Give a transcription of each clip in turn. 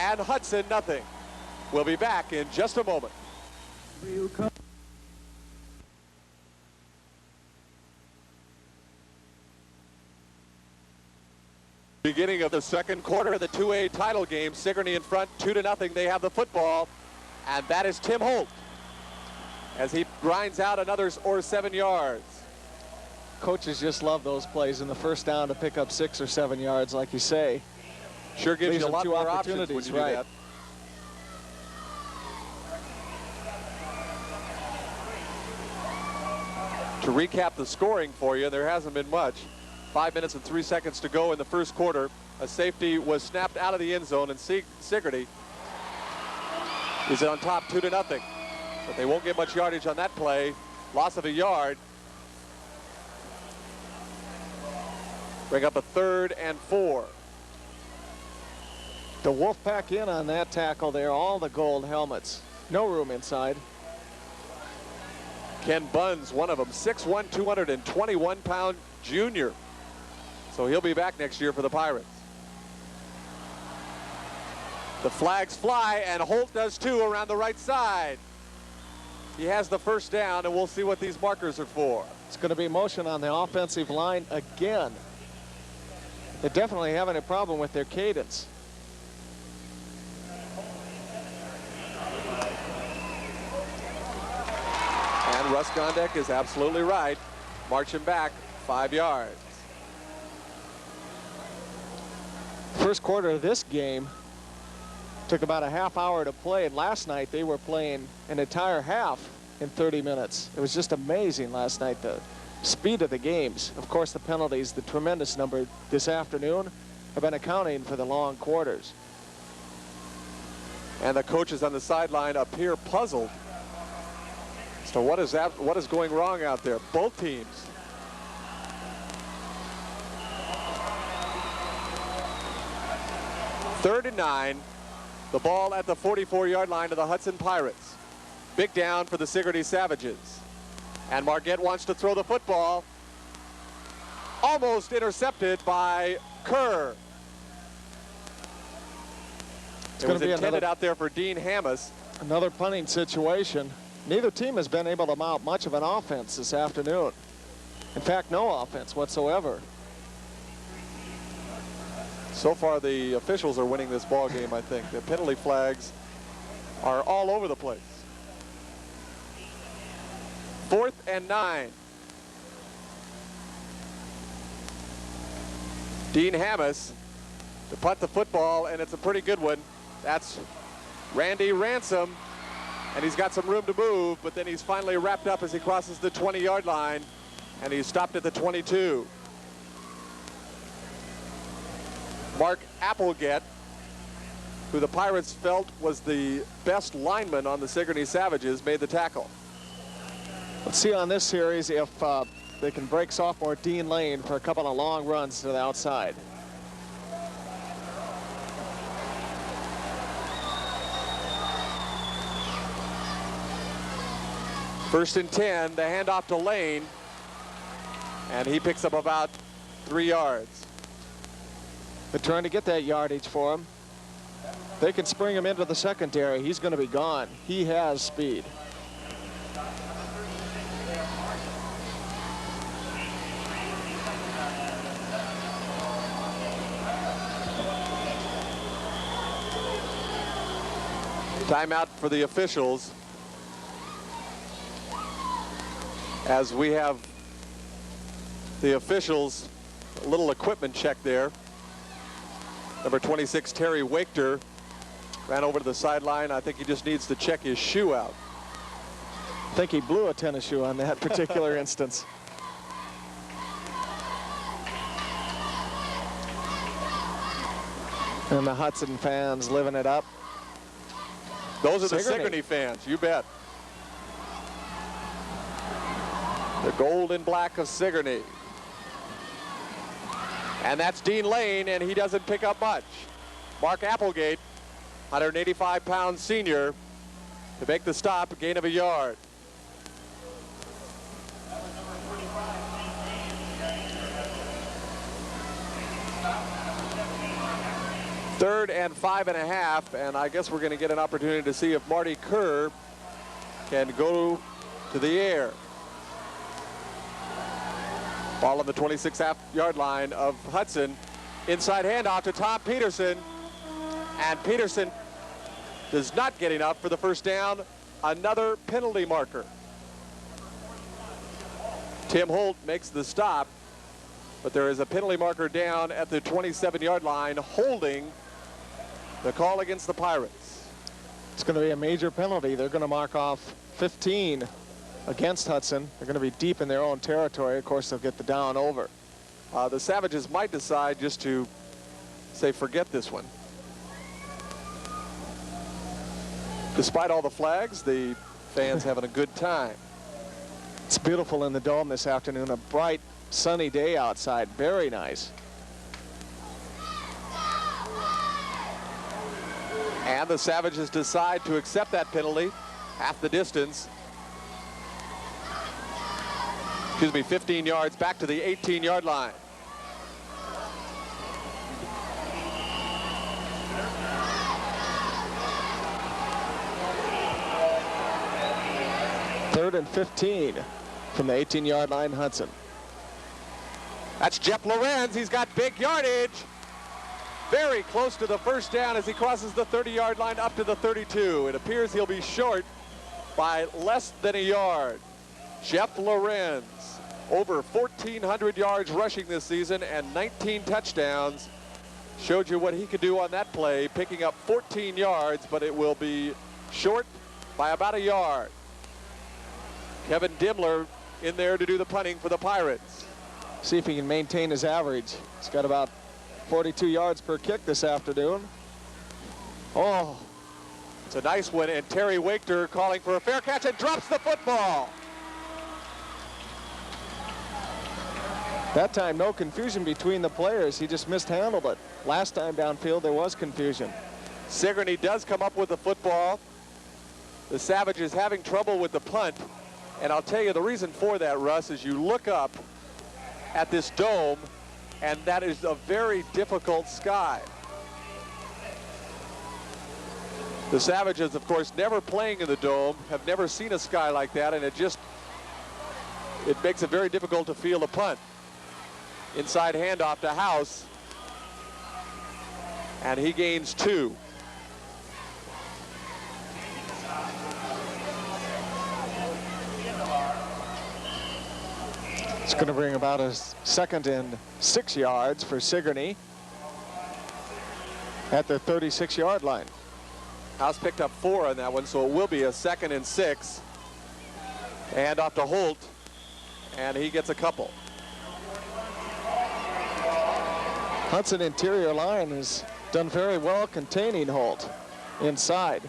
and Hudson nothing. We'll be back in just a moment. Beginning of the second quarter of the 2A title game. Sigourney in front, 2-0. They have the football, and that is Tim Holt as he grinds out another 7 yards. Coaches just love those plays in the first down to pick up 6 or 7 yards, like you say. Sure gives you a lot more options when you do that. To recap the scoring for you, there hasn't been much. 5 minutes and 3 seconds to go in the first quarter. A safety was snapped out of the end zone, and Sigourney is on top 2-0. But they won't get much yardage on that play. Loss of a yard. Bring up a 3rd and 4. The Wolfpack in on that tackle there. All the gold helmets. No room inside. Ken Bunn's one of them. 6'1", 221-pound junior. So he'll be back next year for the Pirates. The flags fly, and Holt does too around the right side. He has the first down, and we'll see what these markers are for. It's going to be motion on the offensive line again. They're definitely having a problem with their cadence. And Russ Gondek is absolutely right. Marching back 5 yards. First quarter of this game took about a half hour to play, and last night they were playing an entire half in 30 minutes. It was just amazing last night, the speed of the games. Of course, the penalties, the tremendous number this afternoon, have been accounting for the long quarters. And the coaches on the sideline appear puzzled as to what is going wrong out there. Both teams. Third and 9. The ball at the 44-yard line of the Hudson Pirates. Big down for the Sigourney Savages. And Marquette wants to throw the football. Almost intercepted by Kerr. It was intended out there for Dean Hammis. Another punting situation. Neither team has been able to mount much of an offense this afternoon. In fact, no offense whatsoever. So far, the officials are winning this ball game, I think. The penalty flags are all over the place. 4th and 9. Dean Hammis to punt the football, and it's a pretty good one. That's Randy Ransom, and he's got some room to move, but then he's finally wrapped up as he crosses the 20-yard line, and he's stopped at the 22. Mark Applegate, who the Pirates felt was the best lineman on the Sigourney Savages, made the tackle. Let's see on this series if they can break sophomore Dean Lane for a couple of long runs to the outside. First and 10, the handoff to Lane, and he picks up about 3 yards. They're trying to get that yardage for him. They can spring him into the secondary. He's going to be gone. He has speed. Timeout for the officials, as we have the officials, a little equipment check there. Number 26, Terry Wachter, ran over to the sideline. I think he just needs to check his shoe out. I think he blew a tennis shoe on that particular instance. And the Hudson fans living it up. Those are the Sigourney fans, you bet. The gold and black of Sigourney. And that's Dean Lane, and he doesn't pick up much. Mark Applegate, 185-pound senior, to make the stop, a gain of a yard. 3rd and 5.5, and I guess we're going to get an opportunity to see if Marty Kerr can go to the air. Ball on the 26.5-yard line of Hudson. Inside handoff to Tom Peterson, and Peterson does not get enough for the first down. Another penalty marker. Tim Holt makes the stop, but there is a penalty marker down at the 27-yard line holding the call against the Pirates. It's going to be a major penalty. They're going to mark off 15 against Hudson. They're going to be deep in their own territory. Of course, they'll get the down over. The Savages might decide just to say forget this one. Despite all the flags, the fans having a good time. It's beautiful in the Dome this afternoon. A bright, sunny day outside. Very nice. And the Savages decide to accept that penalty. Half the distance. 15 yards back to the 18-yard line. Third and 15 from the 18-yard line, Hudson. That's Jeff Lorenz. He's got big yardage. Very close to the first down as he crosses the 30-yard line up to the 32. It appears he'll be short by less than a yard. Jeff Lorenz, over 1,400 yards rushing this season and 19 touchdowns. Showed you what he could do on that play, picking up 14 yards, but it will be short by about a yard. Kevin Dimmler in there to do the punting for the Pirates. See if he can maintain his average. He's got about 42 yards per kick this afternoon. Oh, it's a nice one, and Terry Wachter calling for a fair catch and drops the football. That time, no confusion between the players. He just mishandled it. Last time downfield, there was confusion. Sigourney does come up with the football. The Savages having trouble with the punt. And I'll tell you the reason for that, Russ, is you look up at this dome, and that is a very difficult sky. The Savages, of course, never playing in the dome, have never seen a sky like that, and it makes it very difficult to field a punt. Inside handoff to House, and he gains 2. It's going to bring about a 2nd and 6 yards for Sigourney at the 36-yard line. House picked up 4 on that one, so it will be a 2nd and 6. And off to Holt, and he gets a couple. Hudson interior line has done very well containing Holt inside.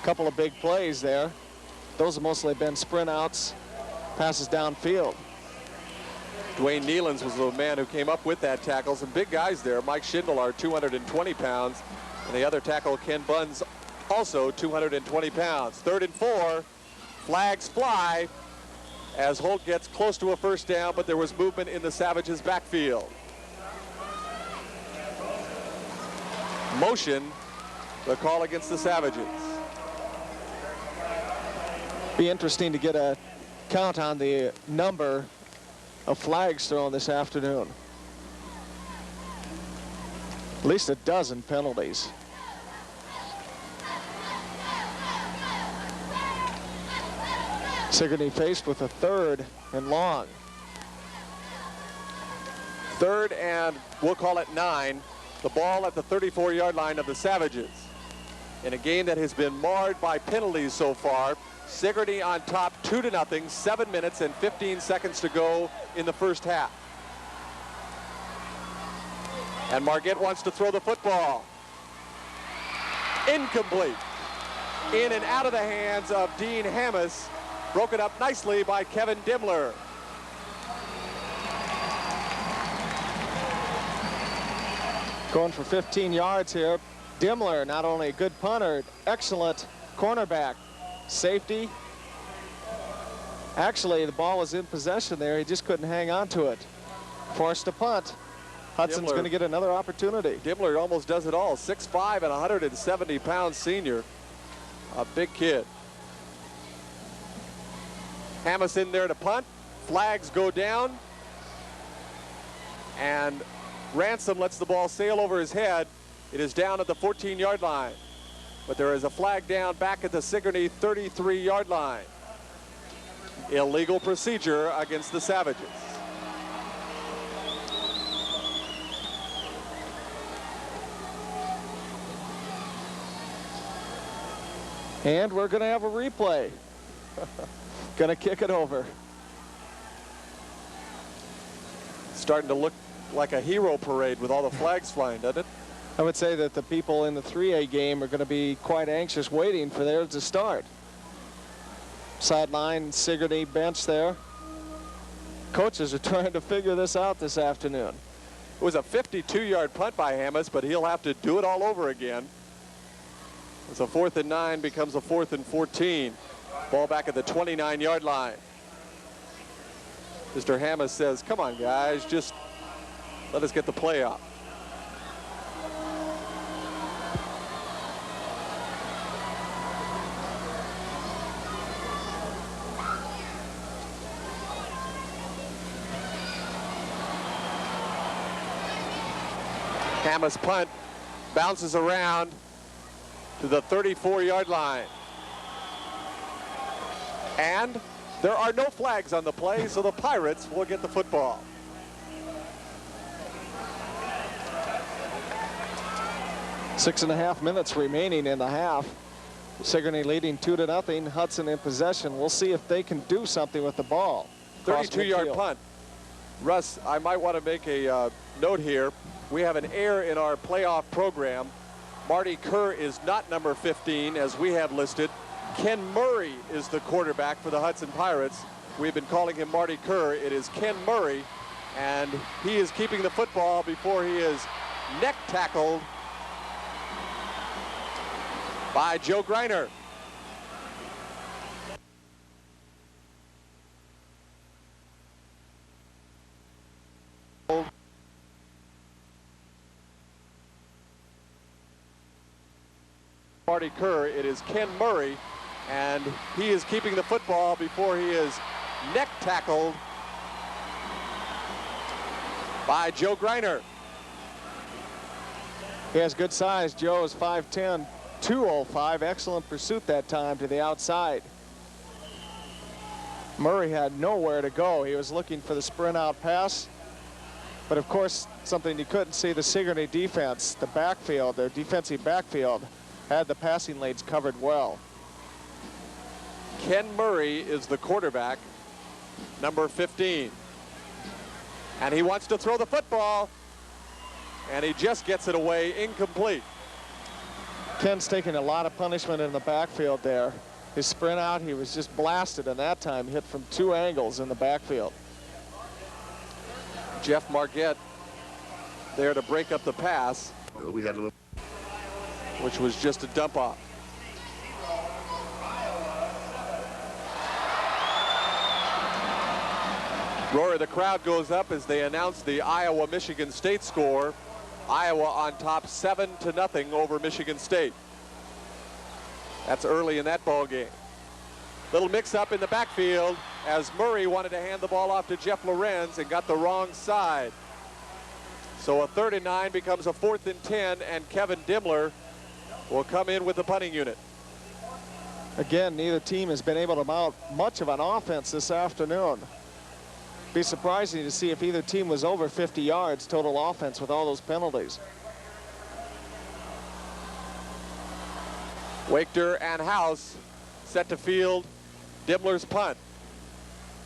A couple of big plays there. Those have mostly been sprint outs, passes downfield. Dwayne Nealons was the man who came up with that tackle. Some big guys there. Mike Schindler, 220 pounds. And the other tackle, Ken Buns, also 220 pounds. 3rd and 4. Flags fly as Holt gets close to a first down, but there was movement in the Savages' backfield. Motion, the call against the Savages. Be interesting to get a count on the number of flags thrown this afternoon. At least a dozen penalties. Sigourney faced with a 3rd and long. 3rd and we'll call it 9. The ball at the 34-yard line of the Savages. In a game that has been marred by penalties so far, Sigourney on top 2-0, 7 minutes and 15 seconds to go in the first half. And Margette wants to throw the football. Incomplete. In and out of the hands of Dean Hammis. Broken up nicely by Kevin Dimmler. Going for 15 yards here. Dimmler, not only a good punter, excellent cornerback. Safety. Actually, the ball was in possession there. He just couldn't hang on to it. Forced a punt. Hudson's going to get another opportunity. Dimmler almost does it all. 6'5" and 170-pound senior. A big kid. Hamas in there to punt. Flags go down. And Ransom lets the ball sail over his head. It is down at the 14-yard line. But there is a flag down back at the Sigourney 33-yard line. Illegal procedure against the Savages. And we're going to have a replay. Going to kick it over. Starting to look like a hero parade with all the flags flying, doesn't it? I would say that the people in the 3A game are going to be quite anxious waiting for theirs to start. Sideline, Sigourney bench there. Coaches are trying to figure this out this afternoon. It was a 52-yard punt by Hamas, but he'll have to do it all over again. It's a 4th and 9, becomes a 4th and 14. Ball back at the 29-yard line. Mr. Hamas says, come on, guys, just let us get the play up. Hamas punt bounces around to the 34-yard line. And there are no flags on the play, so the Pirates will get the football. Six and a half minutes remaining in the half. Sigourney leading 2-0. Hudson in possession. We'll see if they can do something with the ball. 32-yard punt. Russ, I might want to make a note here. We have an error in our playoff program. Marty Kerr is not number 15 as we have listed. Ken Murray is the quarterback for the Hudson Pirates. We've been calling him Marty Kerr. It is Ken Murray, and he is keeping the football before he is neck tackled by Joe Greiner. Marty Kerr, it is Ken Murray, and he is keeping the football before he is neck tackled by Joe Greiner. He has good size. Joe is 5'10", 205. Excellent pursuit that time to the outside. Murray had nowhere to go. He was looking for the sprint out pass. But of course, something you couldn't see, the Sigourney defense, the backfield, their defensive backfield, had the passing lanes covered well. Ken Murray is the quarterback, number 15. And he wants to throw the football, and he just gets it away, incomplete. Ken's taking a lot of punishment in the backfield there. His sprint out, he was just blasted, and that time hit from 2 angles in the backfield. Jeff Margette there to break up the pass. We had a little, which was just a dump off. Roar of the crowd goes up as they announce the Iowa-Michigan State score. Iowa on top 7-0 over Michigan State. That's early in that ball game. Little mix-up in the backfield as Murray wanted to hand the ball off to Jeff Lorenz and got the wrong side. So a 3rd and 9 becomes a 4th and 10, and Kevin Dimmler will come in with the punting unit. Again, neither team has been able to mount much of an offense this afternoon. Be surprising to see if either team was over 50 yards total offense with all those penalties. Wachter and House set to field Dimmler's punt.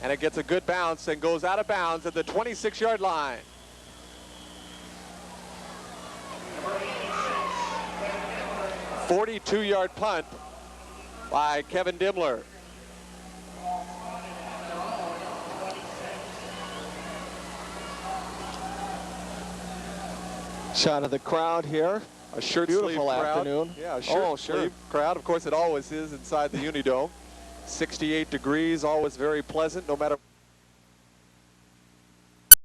And it gets a good bounce and goes out of bounds at the 26-yard line. A 42-yard punt by Kevin Dimmler. Shot of the crowd here. A shirt Beautiful sleeve crowd. afternoon. Yeah, a shirt sleeve crowd. Of course, it always is inside the Unidome. 68 degrees, always very pleasant, no matter